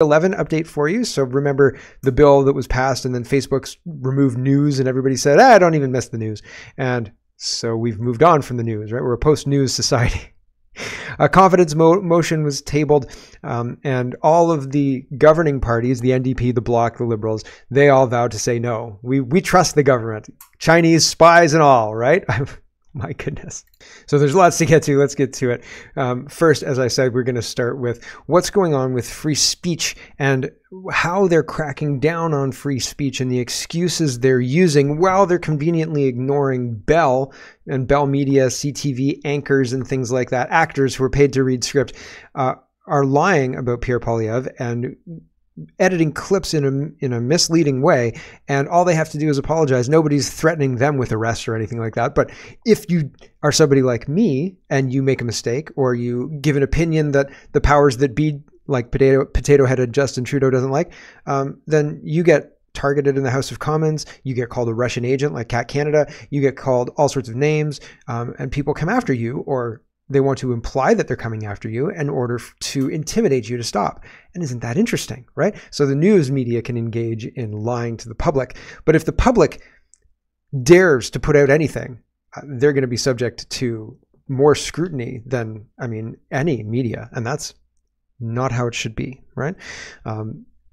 11 update for you. So remember the bill that was passed and then Facebook's removed news and everybody said, I don't even miss the news. And so we've moved on from the news, right? We're a post-news society. A confidence motion was tabled, and all of the governing parties, the NDP, the Bloc, the Liberals, they all vowed to say no. We trust the government, Chinese spies and all, right? My goodness. So there's lots to get to. Let's get to it. First, as I said, we're going to start with what's going on with free speech and how they're cracking down on free speech and the excuses they're using while they're conveniently ignoring Bell and Bell Media, CTV anchors and things like that. Actors who are paid to read script are lying about Pierre Poilievre and editing clips in a misleading way, and all they have to do is apologize. Nobody's threatening them with arrest or anything like that. But if you are somebody like me and you make a mistake or you give an opinion that the powers that be, like potato-headed Justin Trudeau, doesn't like, then you get targeted in the House of Commons, you get called a Russian agent like Cat Canada, you get called all sorts of names, and people come after you, or they want to imply that they're coming after you in order to intimidate you to stop. And isn't that interesting, right? So the news media can engage in lying to the public. But if the public dares to put out anything, they're going to be subject to more scrutiny than, any media. And that's not how it should be, right?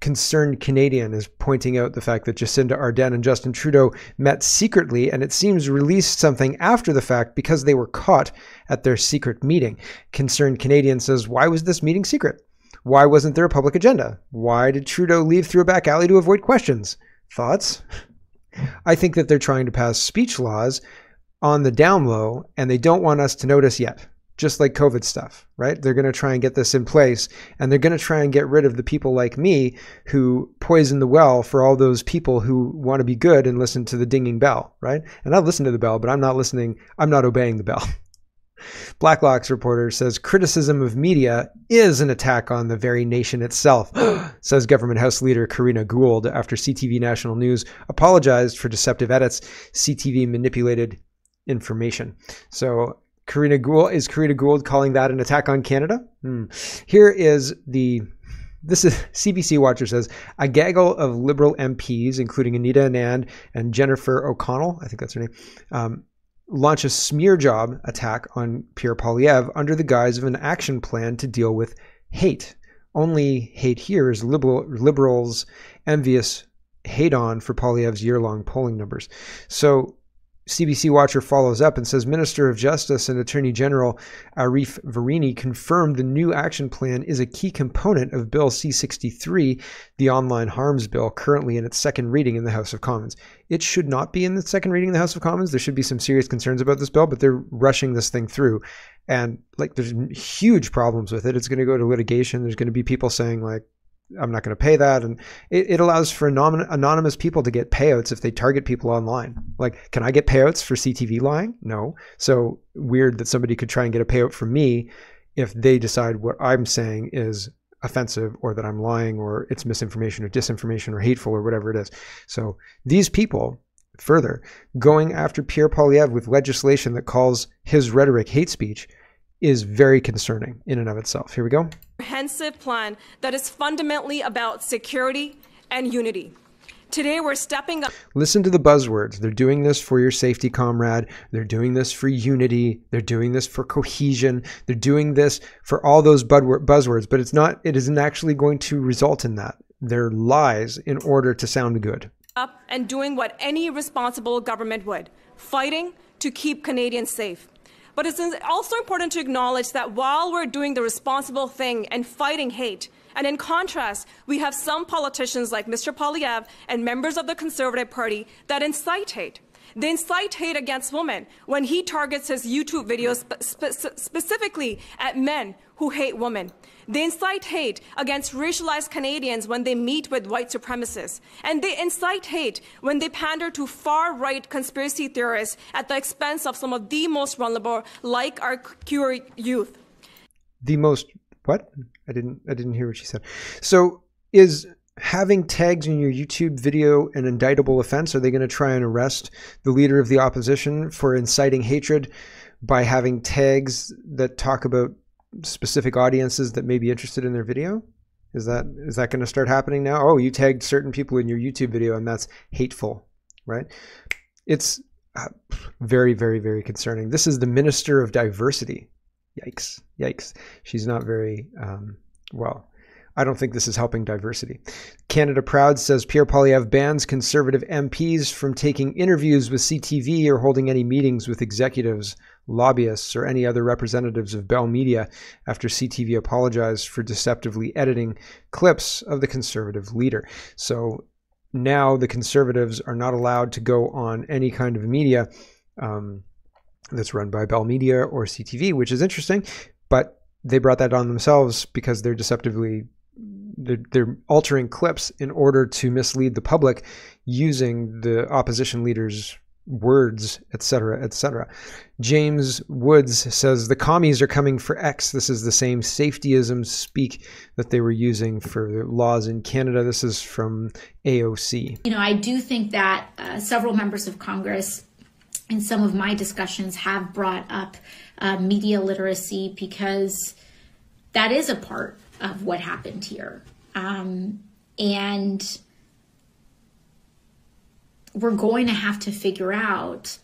Concerned Canadian is pointing out the fact that Jacinda Ardern and Justin Trudeau met secretly, and it seems released something after the fact because they were caught at their secret meeting. Concerned Canadian says, why was this meeting secret? Why wasn't there a public agenda? Why did Trudeau leave through a back alley to avoid questions? Thoughts? I think that they're trying to pass speech laws on the down low, and they don't want us to notice yet. Just like COVID stuff, right? They're going to try and get this in place, and they're going to try and get rid of the people like me who poison the well for all those people who want to be good and listen to the dinging bell, right? And I listen to the bell, but I'm not listening. I'm not obeying the bell. Blacklock's reporter says criticism of media is an attack on the very nation itself, says Government House Leader Karina Gould after CTV National News apologized for deceptive edits. CTV manipulated information. So Karina Gould calling that an attack on Canada? Here is this is CBC Watcher says, a gaggle of Liberal MPs, including Anita Anand and Jennifer O'Connell, I think that's her name, launch a smear job attack on Pierre Poilievre under the guise of an action plan to deal with hate. Only hate here is Liberals' envious hate on for Poilievre's year-long polling numbers. So CBC Watcher follows up and says, Minister of Justice and Attorney General Arif Varini confirmed the new action plan is a key component of Bill C-63, the online harms bill, currently in its second reading in the House of Commons. It should not be in the second reading in the House of Commons. There should be some serious concerns about this bill, but they're rushing this thing through. And there's huge problems with it. It's going to go to litigation. There's going to be people saying I'm not going to pay that. And it allows for anonymous people to get payouts if they target people online. Can I get payouts for CTV lying? No. So weird that somebody could try and get a payout from me if they decide what I'm saying is offensive or that I'm lying or it's misinformation or disinformation or hateful or whatever it is. So these people, further, going after Pierre Poilievre with legislation that calls his rhetoric hate speech is very concerning in and of itself. Here we go. Comprehensive plan that is fundamentally about security and unity. Today we're stepping up. Listen to the buzzwords. They're doing this for your safety, comrade. They're doing this for unity. They're doing this for cohesion. They're doing this for all those buzzwords, but it isn't actually going to result in that. They're lies in order to sound good. Up and doing what any responsible government would, fighting to keep Canadians safe. But it's also important to acknowledge that while we're doing the responsible thing and fighting hate, and in contrast, we have some politicians like Mr. Poilievre and members of the Conservative Party that incite hate. They incite hate against women when he targets his YouTube videos specifically at men who hate women. They incite hate against racialized Canadians when they meet with white supremacists. And they incite hate when they pander to far-right conspiracy theorists at the expense of some of the most vulnerable, like our queer youth. The most, what? I didn't hear what she said. So is having tags in your YouTube video an indictable offense? Are they going to try and arrest the leader of the opposition for inciting hatred by having tags that talk about specific audiences that may be interested in their video? Is that going to start happening now? Oh, you tagged certain people in your YouTube video and that's hateful, right? It's very, very, very concerning. This is the Minister of Diversity. Yikes, yikes. She's not very, well, I don't think this is helping diversity. Canada Proud says Pierre Poilievre bans Conservative MPs from taking interviews with CTV or holding any meetings with executives, lobbyists, or any other representatives of Bell Media after CTV apologized for deceptively editing clips of the Conservative leader. So now the Conservatives are not allowed to go on any kind of media that's run by Bell Media or CTV, which is interesting, but they brought that on themselves because they're deceptively they're altering clips in order to mislead the public using the opposition leader's words, etc., etc. James Woods says the commies are coming for X. This is the same safetyism speak that they were using for the laws in Canada. This is from AOC. You know, I do think that several members of Congress in some of my discussions have brought up media literacy because that is a part of what happened here. And we're going to have to figure out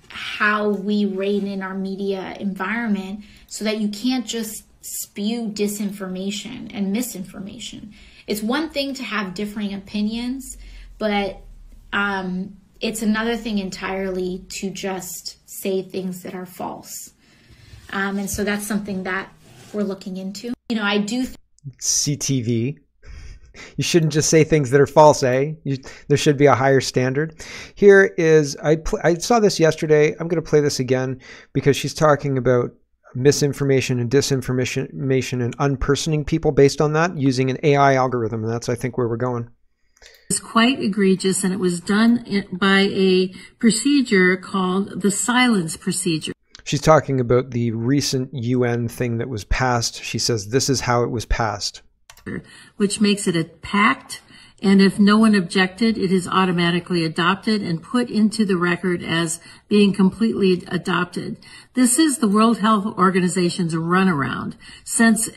how we rein in our media environment so that you can't just spew disinformation and misinformation. It's one thing to have differing opinions, but it's another thing entirely to just say things that are false. And so that's something that we're looking into. You know, I do CTV. You shouldn't just say things that are false, eh? There should be a higher standard. Here is, I saw this yesterday. I'm going to play this again because she's talking about misinformation and disinformation and unpersoning people based on that using an AI algorithm. And that's, I think, where we're going. It's quite egregious, and it was done by a procedure called the silence procedure. She's talking about the recent UN thing that was passed. She says this is how it was passed. Which makes it a pact, and if no one objected, it is automatically adopted and put into the record as being completely adopted. This is the World Health Organization's runaround,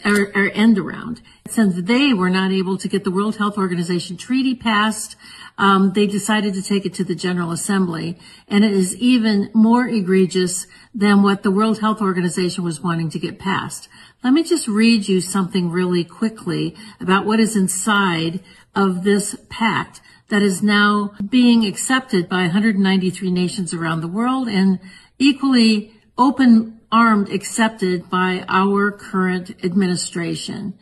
or end around. Since they were not able to get the World Health Organization treaty passed, they decided to take it to the General Assembly, and it is even more egregious than what the World Health Organization was wanting to get passed. Let me just read you something really quickly about what is inside of this pact that is now being accepted by 193 nations around the world and equally open-armed accepted by our current administration.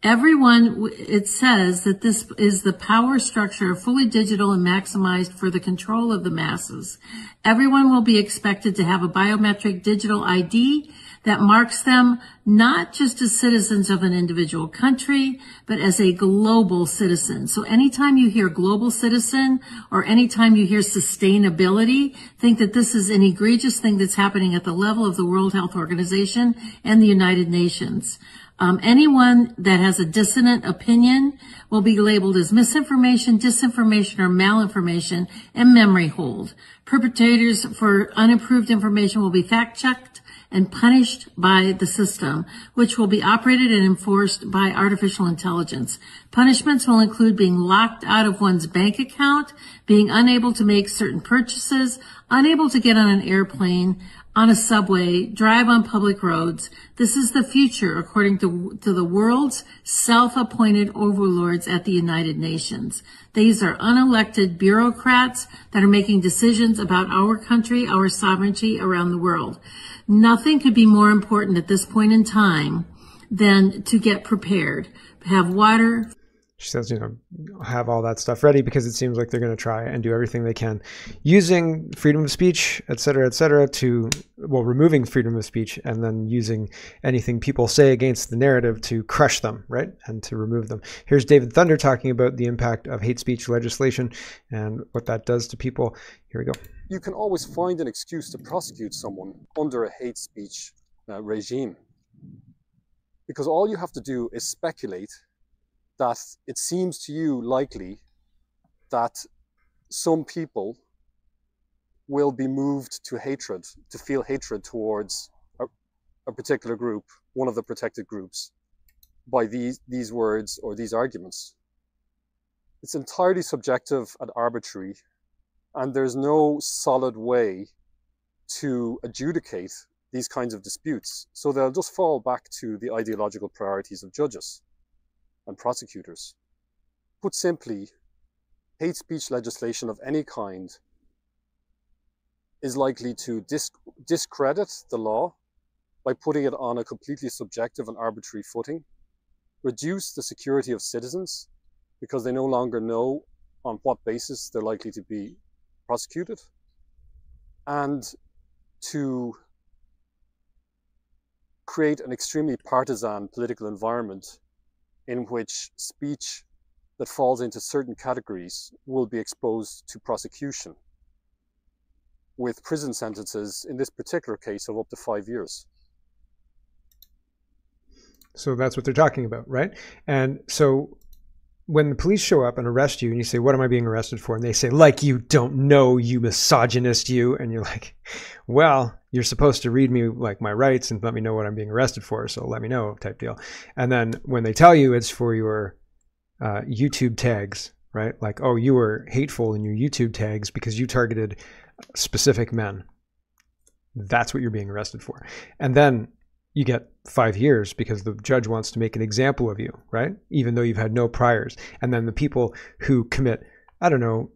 Everyone, it says that this is the power structure, fully digital and maximized for the control of the masses. Everyone will be expected to have a biometric digital ID that marks them not just as citizens of an individual country, but as a global citizen. So anytime you hear global citizen or anytime you hear sustainability, think that this is an egregious thing that's happening at the level of the World Health Organization and the United Nations. Anyone that has a dissonant opinion will be labeled as misinformation, disinformation, or malinformation and memory hold. Perpetrators for unapproved information will be fact-checked and punished by the system, which will be operated and enforced by artificial intelligence. Punishments will include being locked out of one's bank account, being unable to make certain purchases, unable to get on an airplane, on a subway, drive on public roads. This is the future, according to the world's self-appointed overlords at the United Nations. These are unelected bureaucrats that are making decisions about our country, our sovereignty around the world. Nothing could be more important at this point in time than to get prepared, have water. She says, have all that stuff ready because it seems like they're going to try and do everything they can using freedom of speech, et cetera, to, well, removing freedom of speech and then using anything people say against the narrative to crush them, right? And to remove them. Here's David Thunder talking about the impact of hate speech legislation and what that does to people. Here we go. You can always find an excuse to prosecute someone under a hate speech regime. Because all you have to do is speculate that it seems to you likely that some people will be moved to hatred, to feel hatred towards a particular group, one of the protected groups. by these words or these arguments. It's entirely subjective and arbitrary, and there's no solid way to adjudicate these kinds of disputes. So they'll just fall back to the ideological priorities of judges and prosecutors. Put simply, hate speech legislation of any kind is likely to discredit the law by putting it on a completely subjective and arbitrary footing, reduce the security of citizens because they no longer know on what basis they're likely to be prosecuted, and to create an extremely partisan political environment in which speech that falls into certain categories will be exposed to prosecution, with prison sentences, in this particular case, of up to 5 years. So that's what they're talking about, right? And so when the police show up and arrest you and you say, what am I being arrested for? And they say, like you don't know, you misogynist, you. And you're like, well, you're supposed to read me like my rights and let me know what I'm being arrested for. So let me know, type deal. And then when they tell you it's for your YouTube tags, right? Like, oh, you were hateful in your YouTube tags because you targeted specific men. That's what you're being arrested for. And then you get 5 years because the judge wants to make an example of you, right? Even though you've had no priors. And then the people who commit, I don't know,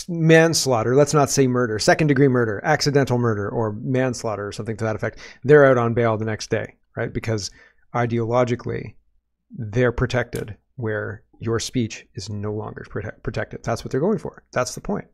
manslaughter, let's not say murder, second-degree murder, accidental murder, or manslaughter or something to that effect, they're out on bail the next day, right? Because ideologically, they're protected where your speech is no longer protected. That's what they're going for. That's the point.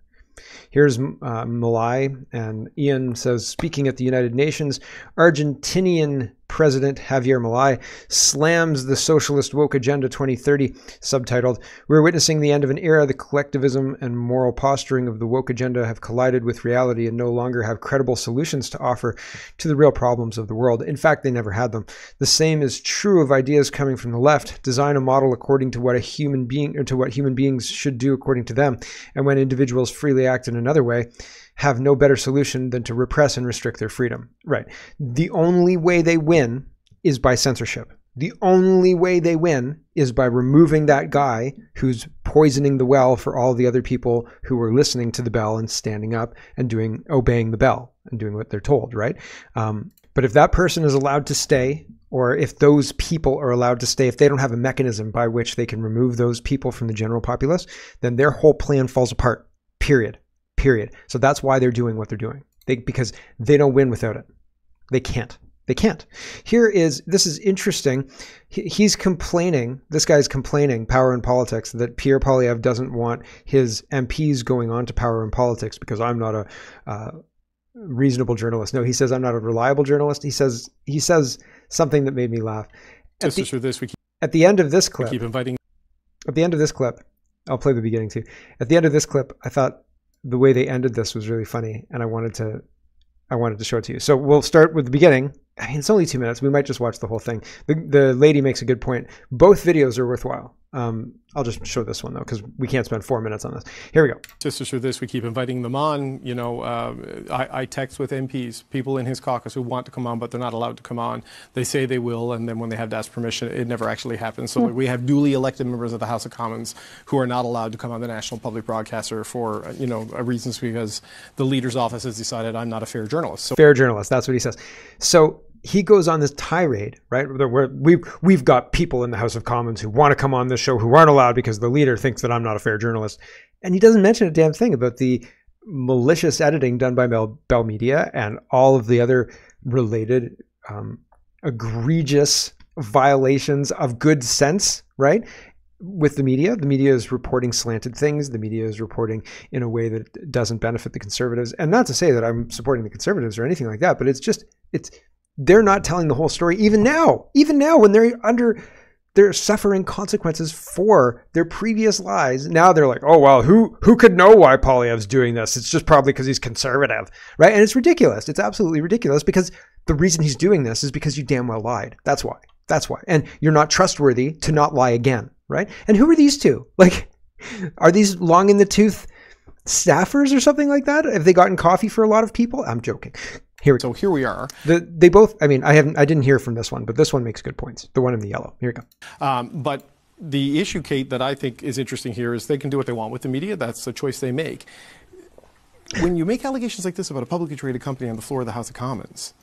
Here's Malai, and Ian says, speaking at the United Nations, Argentinian President Javier Milei slams the Socialist Woke Agenda 2030, subtitled, we're witnessing the end of an era. The collectivism and moral posturing of the woke agenda have collided with reality and no longer have credible solutions to offer to the real problems of the world. In fact, they never had them. The same is true of ideas coming from the left. Design a model according to what a human being, or to what human beings should do according to them. And when individuals freely act in another way, have no better solution than to repress and restrict their freedom. Right. The only way they win is by censorship. The only way they win is by removing that guy who's poisoning the well for all the other people who are listening to the bell and standing up and obeying the bell and doing what they're told, right? But if that person is allowed to stay, or if those people are allowed to stay, if they don't have a mechanism by which they can remove those people from the general populace, then their whole plan falls apart, period. So that's why they're doing what they're doing. Because they don't win without it. They can't. This is interesting. He's complaining, this guy's complaining, Power in Politics, that Pierre Poilievre doesn't want his MPs going on to Power in Politics because I'm not a reasonable journalist. No, he says I'm not a reliable journalist. He says something that made me laugh. At the end of this clip, I'll play the beginning too. At the end of this clip, I thought the way they ended this was really funny, and I wanted to show it to you. So we'll start with the beginning. I mean, it's only 2 minutes. We might just watch the whole thing. The lady makes a good point. Both videos are worthwhile. I'll just show this one though, because we can't spend 4 minutes on this. Here we go. Just through this, we keep inviting them on. You know, I text with MPs, people in his caucus who want to come on, but they're not allowed to come on. They say they will, and then when they have to ask permission, it never actually happens. So we have duly elected members of the House of Commons who are not allowed to come on the National Public Broadcaster for, reasons because the leader's office has decided I'm not a fair journalist. So fair journalist, that's what he says. So he goes on this tirade, right? Where we've got people in the House of Commons who want to come on this show who aren't allowed because the leader thinks that I'm not a fair journalist. And he doesn't mention a damn thing about the malicious editing done by Bell Media and all of the other related egregious violations of good sense, right? With the media is reporting slanted things. The media is reporting in a way that doesn't benefit the conservatives. And not to say that I'm supporting the conservatives or anything like that, but they're not telling the whole story even now when they're suffering consequences for their previous lies. Now they're like, oh, well, who could know why Poilievre's doing this? It's just probably because he's conservative, right? And it's ridiculous. It's absolutely ridiculous because the reason he's doing this is because you damn well lied. That's why. And you're not trustworthy to not lie again, right? And who are these two? Like, are these long in the tooth staffers or something like that? Have they gotten coffee for a lot of people? I'm joking. So here we are. They both, I mean, I didn't hear from this one, but this one makes good points. The one in the yellow. Here you go. But the issue, Kate, that I think is interesting here is they can do what they want with the media. That's a choice they make. When you make allegations like this about a publicly traded company on the floor of the House of Commons,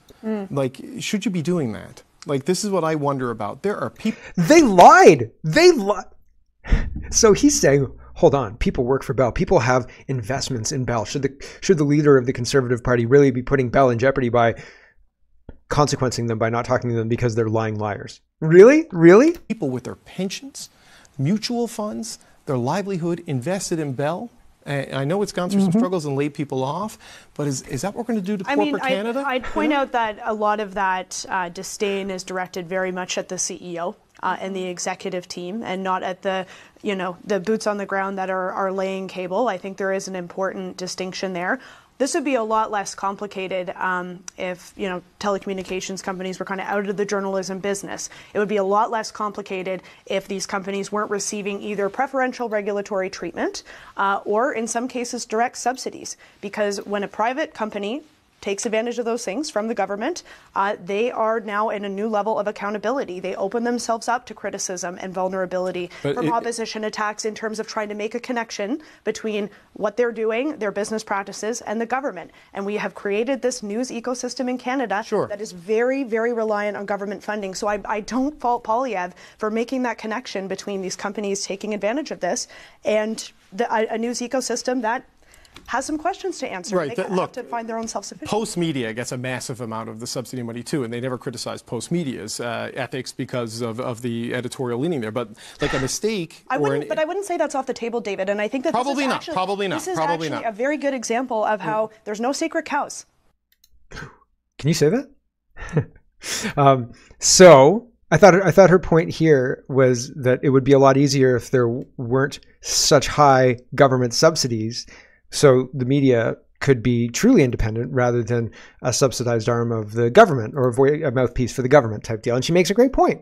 like, should you be doing that? Like, this is what I wonder about. There are people... They lied. So he's saying, hold on, people work for Bell. People have investments in Bell. Should the leader of the Conservative Party really be putting Bell in jeopardy by consequencing them by not talking to them because they're lying liars? Really? Really? People with their pensions, mutual funds, their livelihood invested in Bell. I know it's gone through some struggles and laid people off, but is that what we're going to do to corporate Canada? I'd point out that a lot of that disdain is directed very much at the CEO and the executive team, and not at the boots on the ground that are laying cable. I think there is an important distinction there. This would be a lot less complicated if, telecommunications companies were kind of out of the journalism business. It would be a lot less complicated if these companies weren't receiving either preferential regulatory treatment or, in some cases, direct subsidies. Because when a private company takes advantage of those things from the government, they are now in a new level of accountability. They open themselves up to criticism and vulnerability from opposition attacks in terms of trying to make a connection between what they're doing, their business practices, and the government. And we have created this news ecosystem in Canada that is very, very reliant on government funding. So I don't fault Poilievre for making that connection between these companies taking advantage of this and a news ecosystem that has some questions to answer. Right. They have to find their own self-sufficiency. Post Media gets a massive amount of the subsidy money too, and they never criticize Post Media's ethics because of the editorial leaning there. But like a mistake, I wouldn't say that's off the table, David. And I think that probably not. This is actually a very good example of how there's no sacred cows. Can you say that? So I thought her point here was that it would be a lot easier if there weren't such high government subsidies. So the media could be truly independent rather than a subsidized arm of the government or a mouthpiece for the government type deal. And she makes a great point.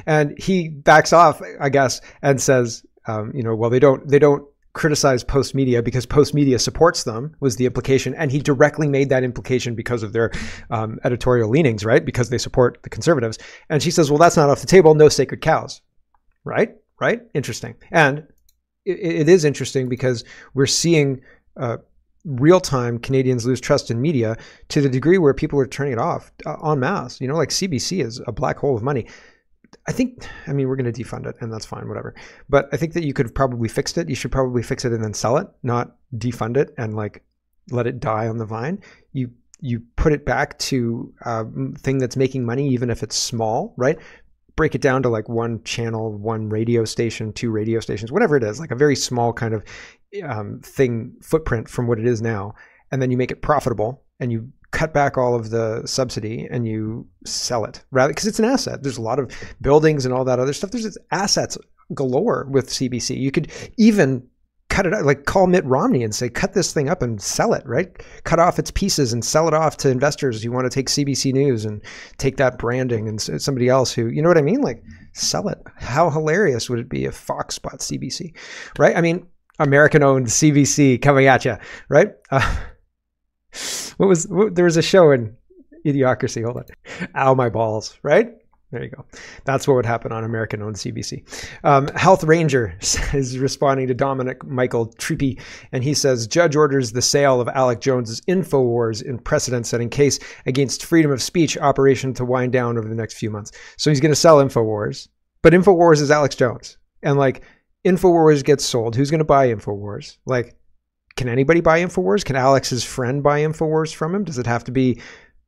And he backs off, I guess, and says, well, they don't criticize Post Media because Post Media supports them, was the implication. And he directly made that implication because of their editorial leanings, right? Because they support the Conservatives. And she says, well, that's not off the table. No sacred cows. Right? Interesting. And it is interesting because we're seeing real-time Canadians lose trust in media to the degree where people are turning it off en masse. Like CBC is a black hole of money. I mean, we're going to defund it and that's fine, whatever. But I think that you could have probably fixed it. You should probably fix it and then sell it, not defund it and like let it die on the vine. You put it back to a thing that's making money, even if it's small, right? Break it down to like one channel, one radio station, 2 radio stations, whatever it is, like a very small kind of footprint from what it is now. And then you make it profitable and you cut back all of the subsidy and you sell it rather because it's an asset. There's a lot of buildings and all that other stuff. There's assets galore with CBC. You could even cut it out, like call Mitt Romney and say, cut this thing up and sell it, right? Cut off its pieces and sell it off to investors who want to take CBC News and take that branding and somebody else who, you know what I mean? Like sell it. How hilarious would it be if Fox bought CBC, right? I mean, American-owned CBC coming at you, right? There was a show in Idiocracy, hold on. Ow, my balls, right? There you go. That's what would happen on American-owned CBC. Health Ranger is responding to Dominic Michael Trippi, and he says, judge orders the sale of Alex Jones's InfoWars in precedent-setting case against freedom of speech operation to wind down over the next few months. So he's going to sell InfoWars, but InfoWars is Alex Jones. And like, InfoWars gets sold. Who's going to buy InfoWars? Like, can anybody buy InfoWars? Can Alex's friend buy InfoWars from him? Does it have to be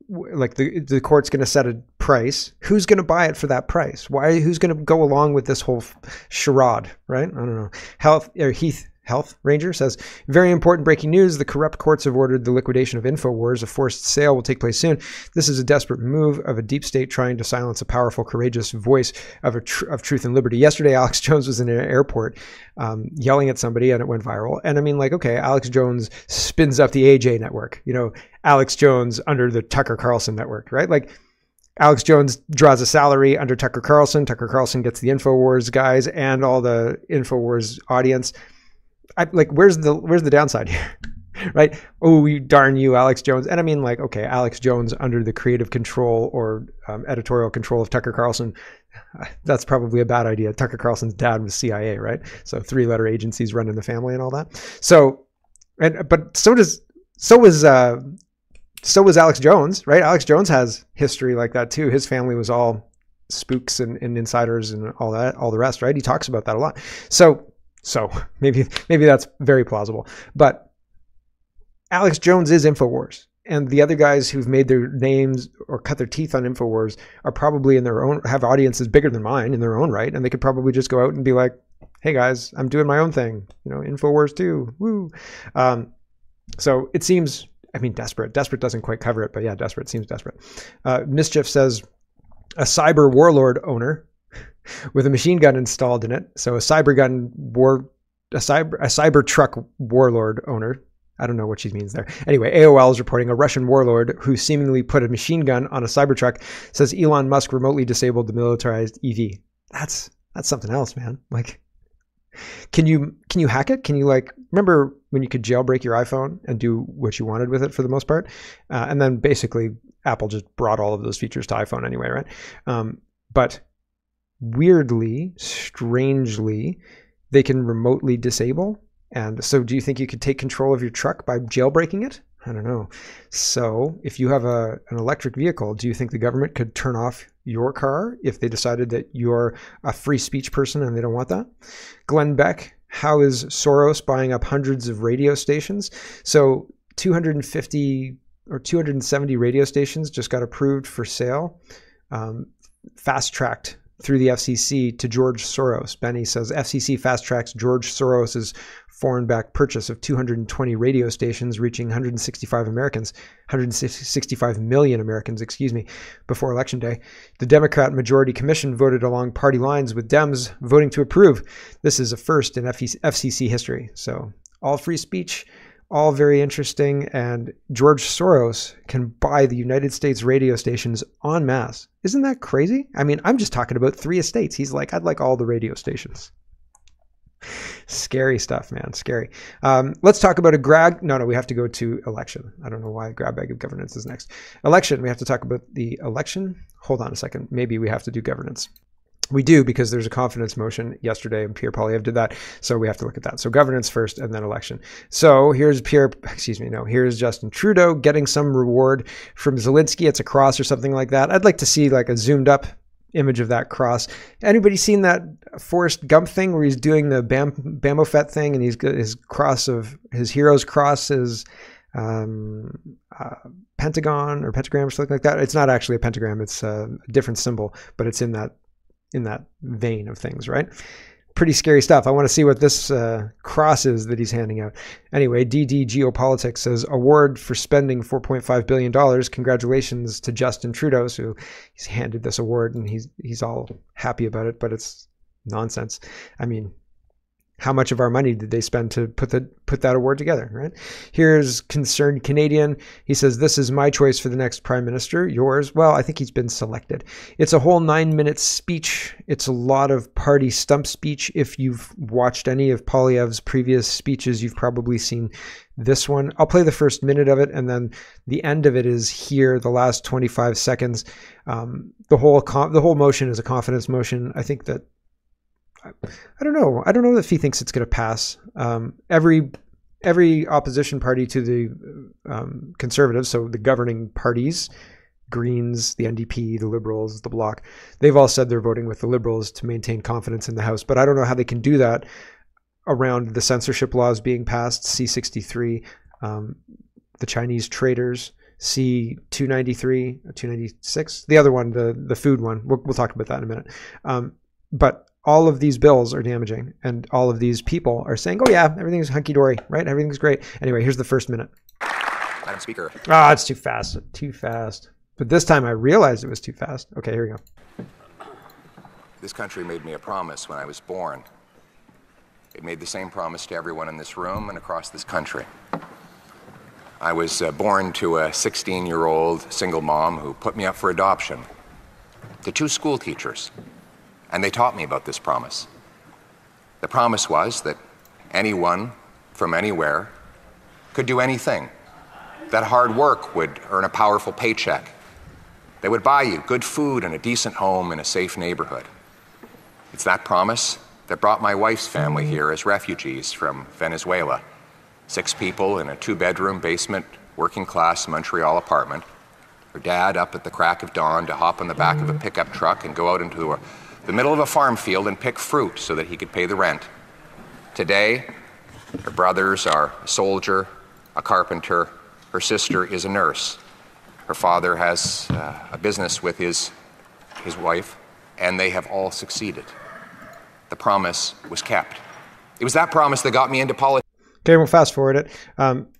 like the court's going to set a price? Who's going to buy it for that price? Who's going to go along with this whole charade, right? I don't know. Health Ranger says, very important breaking news. The corrupt courts have ordered the liquidation of InfoWars. A forced sale will take place soon. This is a desperate move of a deep state trying to silence a powerful, courageous voice of truth and liberty. Yesterday, Alex Jones was in an airport yelling at somebody and it went viral. And I mean, like, okay, Alex Jones spins up the AJ network, Alex Jones under the Tucker Carlson network, right? Like, Alex Jones draws a salary under Tucker Carlson. Tucker Carlson gets the InfoWars guys and all the InfoWars audience. Where's the downside here? right? Oh, darn you, Alex Jones. And I mean, like, okay, Alex Jones under the creative control or editorial control of Tucker Carlson, that's probably a bad idea. Tucker Carlson's dad was CIA, right? So 3-letter agencies running the family and all that. So, but so was Alex Jones, right? Alex Jones has history like that too. His family was all spooks and insiders and all that, all the rest, right? He talks about that a lot. So maybe that's very plausible. But Alex Jones is InfoWars. And the other guys who've made their names or cut their teeth on InfoWars are probably have audiences bigger than mine in their own right. And they could probably just go out and be like, hey guys, I'm doing my own thing. InfoWars too. Woo. So it seems, I mean, desperate. Desperate doesn't quite cover it, but yeah, desperate seems desperate. Mischief says a cyber warlord owner with a machine gun installed in it. So a cyber truck warlord owner. I don't know what she means there. Anyway, AOL is reporting a Russian warlord who seemingly put a machine gun on a Cybertruck says Elon Musk remotely disabled the militarized EV. That's something else, man. Like, can you hack it? Can you, like, remember when you could jailbreak your iPhone and do what you wanted with it for the most part? And then basically Apple just brought all of those features to iPhone anyway, right? But weirdly, strangely, they can remotely disable. And so do you think you could take control of your truck by jailbreaking it? I don't know. So if you have an electric vehicle, do you think the government could turn off your car if they decided that you're a free speech person and they don't want that? Glenn Beck, how is Soros buying up hundreds of radio stations? So 250 or 270 radio stations just got approved for sale, fast-tracked through the FCC to George Soros. Benny says FCC fast-tracks George Soros's foreign-backed purchase of 220 radio stations, reaching 165 million Americans, before Election Day. The Democrat Majority Commission voted along party lines with Dems voting to approve. This is a first in FCC history. So all free speech, all very interesting. And George Soros can buy the United States radio stations en masse. Isn't that crazy? I mean, I'm just talking about 3 estates. He's like, I'd like all the radio stations. Scary stuff, man. Scary. Let's talk about No, we have to go to election. I don't know why grab bag of governance is next. Election. We have to talk about the election. Hold on a second. Maybe we have to do governance. We do, because there's a confidence motion yesterday and Pierre Poilievre did that. So we have to look at that. So governance first and then election. So here's here's Justin Trudeau getting some reward from Zelensky. It's a cross or something like that. I'd like to see like a zoomed up image of that cross. Anybody seen that Forrest Gump thing where he's doing the Bamofet thing and he's got his cross of his hero's cross is pentagon or pentagram or something like that? It's not actually a pentagram. It's a different symbol, but it's in that vein of things, right? Pretty scary stuff. I want to see what this cross is that he's handing out. Anyway, DD Geopolitics says award for spending $4.5 billion. Congratulations to Justin Trudeau. So he's handed this award and he's all happy about it, but it's nonsense. I mean, how much of our money did they spend to put that award together, right? Here's Concerned Canadian. He says, this is my choice for the next prime minister. Yours? Well, I think he's been selected. It's a whole 9-minute speech. It's a lot of party stump speech. If you've watched any of Poilievre's previous speeches, you've probably seen this one. I'll play the first minute of it, and then the end of it is here, the last 25 seconds. The whole motion is a confidence motion. I think that I don't know if he thinks it's going to pass. Every opposition party to the Conservatives, so the governing parties, Greens, the NDP, the Liberals, the Bloc, they've all said they're voting with the Liberals to maintain confidence in the House. But I don't know how they can do that around the censorship laws being passed, C-63, the Chinese traders, C-293, 296, the other one, the food one. We'll talk about that in a minute. But all of these bills are damaging, and all of these people are saying, oh yeah, everything's hunky-dory, right? Everything's great. Anyway, here's the first minute. Madam Speaker. It's too fast. Too fast. But this time I realized it was too fast. Okay, here we go. This country made me a promise when I was born. It made the same promise to everyone in this room and across this country. I was born to a 16-year-old single mom who put me up for adoption, to 2 school teachers. And they taught me about this promise. The promise was that anyone from anywhere could do anything, that hard work would earn a powerful paycheck. They would buy you good food and a decent home in a safe neighborhood. It's that promise that brought my wife's family here as refugees from Venezuela. 6 people in a 2-bedroom basement, working-class Montreal apartment. Her dad up at the crack of dawn to hop on the back of a pickup truck and go out into the middle of a farm field and pick fruit so that he could pay the rent. Today, her brothers are a soldier, a carpenter. Her sister is a nurse. Her father has a business with his wife, and they have all succeeded. The promise was kept. It was that promise that got me into politics. Okay, we'll fast forward it.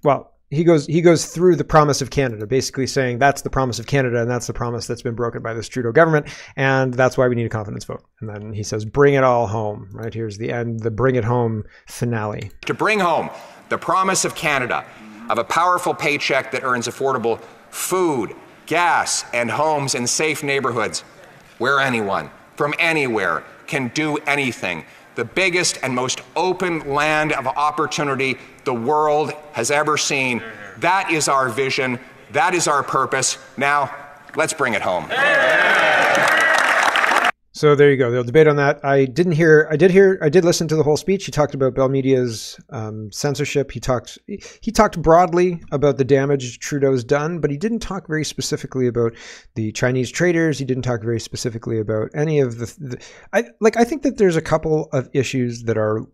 Well, he goes through the promise of Canada, basically saying that's the promise of Canada, and that's the promise that's been broken by this Trudeau government, and that's why we need a confidence vote. And then he says, bring it all home, right? Here's the end, the bring it home finale. To bring home the promise of Canada, of a powerful paycheck that earns affordable food, gas, and homes in safe neighborhoods where anyone from anywhere can do anything. The biggest and most open land of opportunity the world has ever seen. That is our vision. That is our purpose. Now, let's bring it home. So there you go. They'll debate on that. I did listen to the whole speech. He talked about Bell Media's censorship. He talked broadly about the damage Trudeau's done, but he didn't talk very specifically about the Chinese traders. He didn't talk very specifically about any of I think that there's a couple of issues that are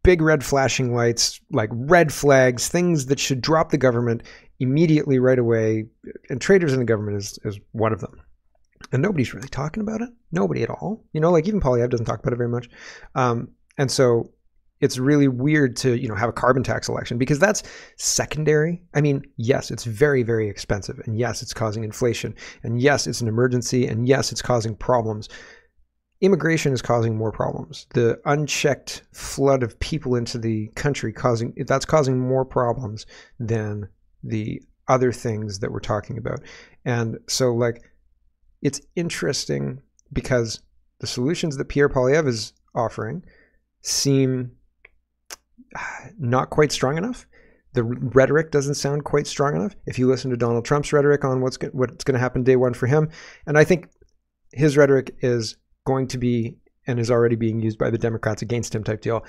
big red flashing lights, like red flags, things that should drop the government immediately right away. And traders in the government is one of them. And nobody's really talking about it. Nobody at all. You know, like even Poilievre doesn't talk about it very much. And so it's really weird to, have a carbon tax election because that's secondary. I mean, yes, it's very, very expensive. And yes, it's causing inflation. And yes, it's an emergency. And yes, it's causing problems. Immigration is causing more problems. The unchecked flood of people into the country that's causing more problems than the other things that we're talking about. And so it's interesting because the solutions that Pierre Poilievre is offering seem not quite strong enough. The rhetoric doesn't sound quite strong enough. If you listen to Donald Trump's rhetoric on what's going to happen day one for him, and I think his rhetoric is going to be and is already being used by the Democrats against him type deal.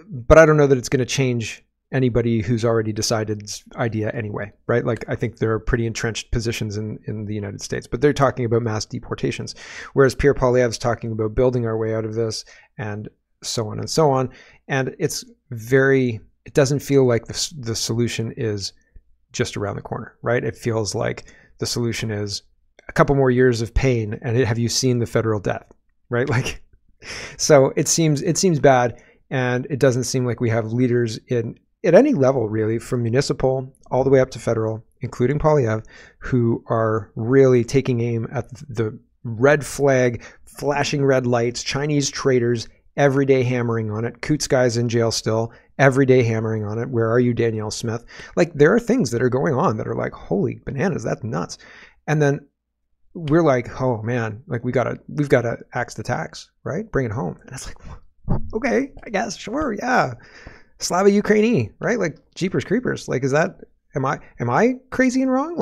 But I don't know that it's going to change anybody who's already decided idea anyway, right? I think there are pretty entrenched positions in the United States, but they're talking about mass deportations, whereas Pierre Poilievre is talking about building our way out of this and so on and so on. And it doesn't feel like the solution is just around the corner, right? It feels like the solution is a couple more years of pain and have you seen the federal debt, right? So it seems bad, and it doesn't seem like we have leaders at any level, really, from municipal all the way up to federal, including Poilievre, who are really taking aim at the red flag, flashing red lights, Chinese traders, every day hammering on it. Coots guy's in jail still, every day hammering on it. Where are you, Danielle Smith? There are things that are going on that are holy bananas, that's nuts. And then we're like, oh man, we've got to axe the tax, right? Bring it home. And it's okay, I guess, sure, yeah. Slava Ukraini, right? Jeepers creepers. Am I crazy and wrong?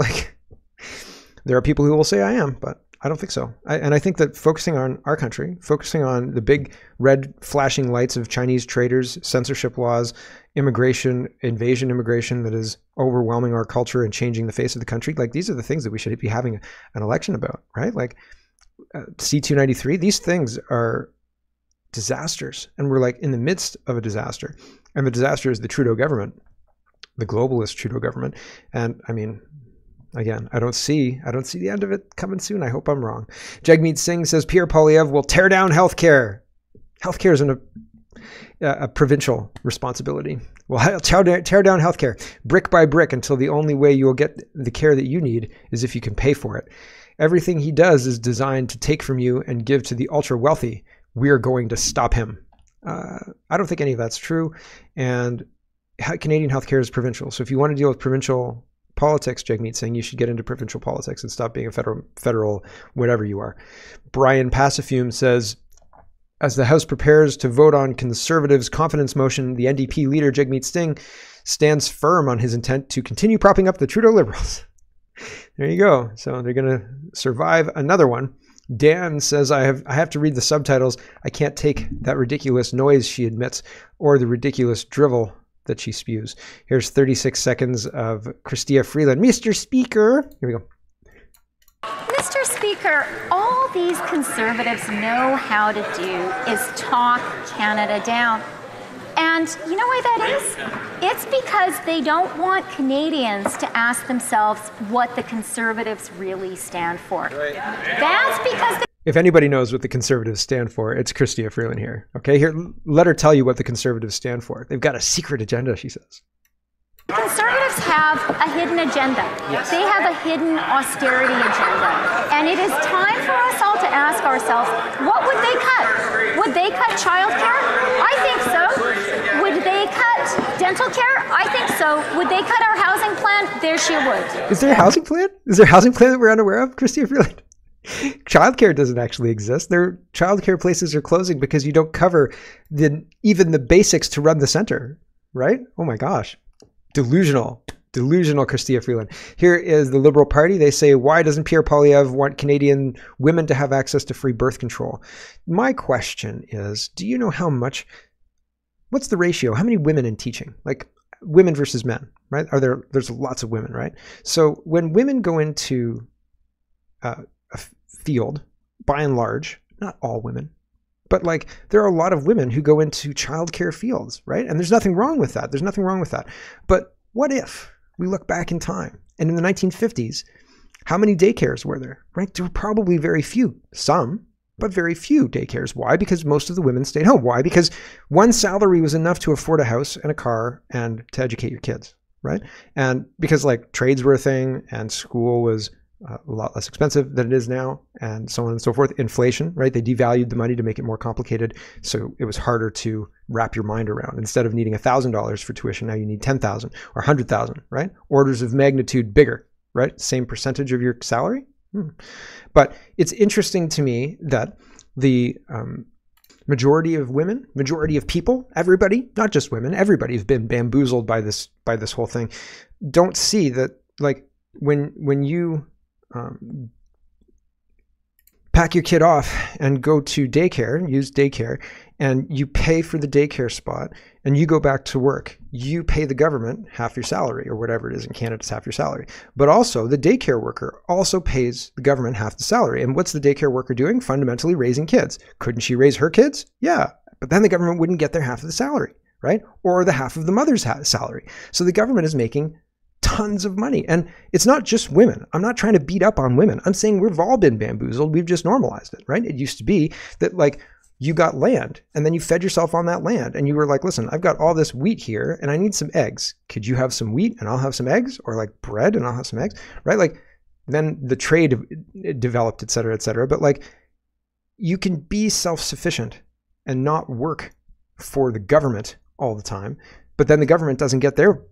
There are people who will say I am, but I don't think so. I think that focusing on our country, focusing on the big red flashing lights of Chinese traders, censorship laws, immigration that is overwhelming our culture and changing the face of the country. These are the things that we should be having an election about, right? C-293, these things are disasters, and we're in the midst of a disaster, and the disaster is the Trudeau government, the globalist Trudeau government. And I mean, again, I don't see the end of it coming soon. I hope I'm wrong. Jagmeet Singh says Pierre Poilievre will tear down healthcare. Healthcare is a provincial responsibility. Well, tear down healthcare brick by brick until the only way you will get the care that you need is if you can pay for it. Everything he does is designed to take from you and give to the ultra wealthy. We're going to stop him. I don't think any of that's true. And Canadian healthcare is provincial. So if you want to deal with provincial politics, Jagmeet Singh, you should get into provincial politics and stop being a federal whatever you are. Brian Passafume says, as the House prepares to vote on Conservatives' confidence motion, the NDP leader Jagmeet Singh stands firm on his intent to continue propping up the Trudeau Liberals. There you go. So they're going to survive another one. Dan says, I have to read the subtitles. I can't take that ridiculous noise she emits or the ridiculous drivel that she spews. Here's 36 seconds of Chrystia Freeland. Mr. Speaker. Here we go. Mr. Speaker, all these conservatives know how to do is talk Canada down. And you know why that is? It's because they don't want Canadians to ask themselves what the Conservatives really stand for. Right. That's because if anybody knows what the Conservatives stand for, it's Chrystia Freeland here. Okay, here, let her tell you what the Conservatives stand for. They've got a secret agenda, she says. Conservatives have a hidden agenda. Yes. They have a hidden austerity agenda. And it is time for us all to ask ourselves, what would they cut? Would they cut childcare? I think so. Would they cut dental care? I think so. Would they cut our housing plan? There she would. Is there a housing plan? Is there a housing plan that we're unaware of, Chrystia Freeland? Childcare doesn't actually exist. Their childcare places are closing because you don't cover even the basics to run the center, right? Oh my gosh. Delusional Chrystia Freeland. Here is the Liberal Party. They say, why doesn't Pierre Poilievre want Canadian women to have access to free birth control? My question is, do you know what's the ratio? How many women in teaching? Like women versus men, right? There's lots of women, right? So when women go into a field, by and large, not all women, but like there are a lot of women who go into childcare fields, right? And there's nothing wrong with that. There's nothing wrong with that. But what if we look back in time and in the 1950s, how many daycares were there, right? There were probably very few, some, but very few daycares. Why? Because most of the women stayed home. Why? Because one salary was enough to afford a house and a car and to educate your kids, right? And because like trades were a thing and school was a lot less expensive than it is now, and so on and so forth. Inflation, right? They devalued the money to make it more complicated, so it was harder to wrap your mind around. Instead of needing $1,000 for tuition, now you need $10,000 or $100,000, right? Orders of magnitude bigger, right? Same percentage of your salary. But it's interesting to me that the majority of women, majority of people, everybody, not just women, everybody has been bamboozled by this whole thing. Don't see that, like when you pack your kid off and go to daycare, use daycare, and you pay for the daycare spot and you go back to work, you pay the government half your salary or whatever it is in Canada, it's half your salary. But also the daycare worker also pays the government half the salary. And what's the daycare worker doing? Fundamentally raising kids. Couldn't she raise her kids? Yeah. But then the government wouldn't get their half of the salary, right? Or the half of the mother's salary. So the government is making tons of money. And it's not just women. I'm not trying to beat up on women. I'm saying we've all been bamboozled. We've just normalized it, right? It used to be that like you got land and then you fed yourself on that land and you were like, listen, I've got all this wheat here and I need some eggs. Could you have some wheat and I'll have some eggs, or like bread and I'll have some eggs, right? Like then the trade developed, et cetera, et cetera. But like you can be self-sufficient and not work for the government all the time, but then the government doesn't get their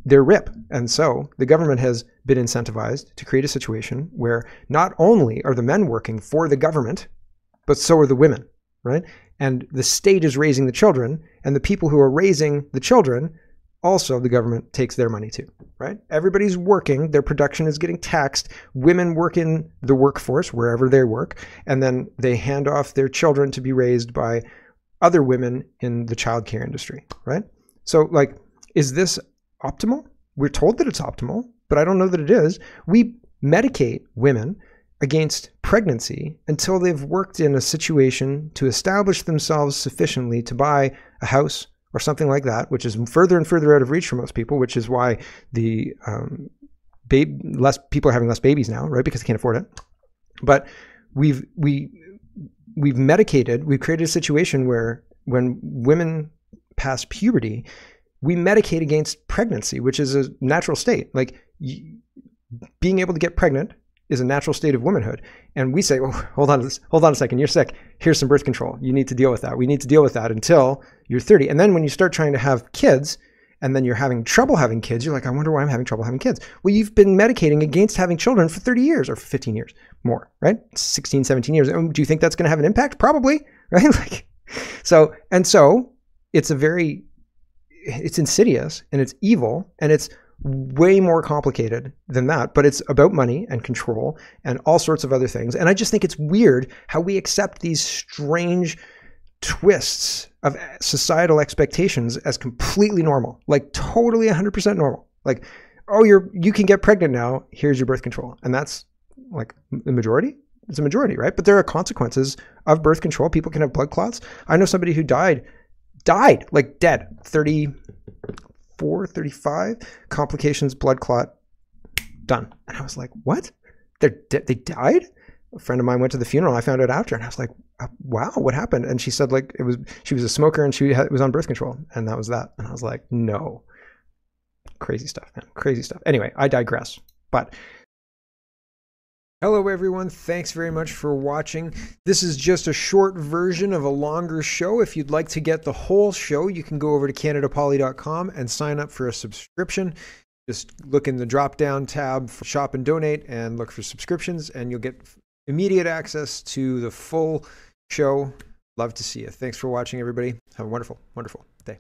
rip. And so the government has been incentivized to create a situation where not only are the men working for the government, but so are the women, right? And the state is raising the children, and the people who are raising the children, also the government takes their money too, right? Everybody's working, their production is getting taxed, women work in the workforce wherever they work, and then they hand off their children to be raised by other women in the childcare industry, right? So like, is this optimal? We're told that it's optimal, but I don't know that it is. We medicate women against pregnancy until they've worked in a situation to establish themselves sufficiently to buy a house or something like that, which is further and further out of reach for most people, which is why the less people are having less babies now, right? Because they can't afford it. But we've medicated, we've created a situation where when women pass puberty, we medicate against pregnancy, which is a natural state. Like being able to get pregnant is a natural state of womanhood. And we say, well, hold on a second, you're sick. Here's some birth control. You need to deal with that. We need to deal with that until you're 30. And then when you start trying to have kids and then you're having trouble having kids, you're like, I wonder why I'm having trouble having kids. Well, you've been medicating against having children for 30 years or for 15 years more, right? 16, 17 years. Do you think that's going to have an impact? Probably, right? So it's a very it's insidious and it's evil and it's way more complicated than that, but it's about money and control and all sorts of other things. And I just think it's weird how we accept these strange twists of societal expectations as completely normal, like totally 100% normal. Like, oh, you can get pregnant now, here's your birth control. And that's like the majority. It's a majority, right? But there are consequences of birth control. People can have blood clots. I know somebody who died, like dead, 34, 35, complications, blood clot, done. And I was like, what? They died? A friend of mine went to the funeral. I found out after, and I was like, wow, what happened? And she said, like, she was a smoker and she was on birth control, and that was that. And I was like, no. Crazy stuff, man. Crazy stuff. Anyway, I digress. But hello, everyone. Thanks very much for watching. This is just a short version of a longer show. If you'd like to get the whole show, you can go over to CanadaPoly.com and sign up for a subscription. Just look in the drop-down tab for Shop and Donate and look for subscriptions, and you'll get immediate access to the full show. Love to see you. Thanks for watching, everybody. Have a wonderful, wonderful day.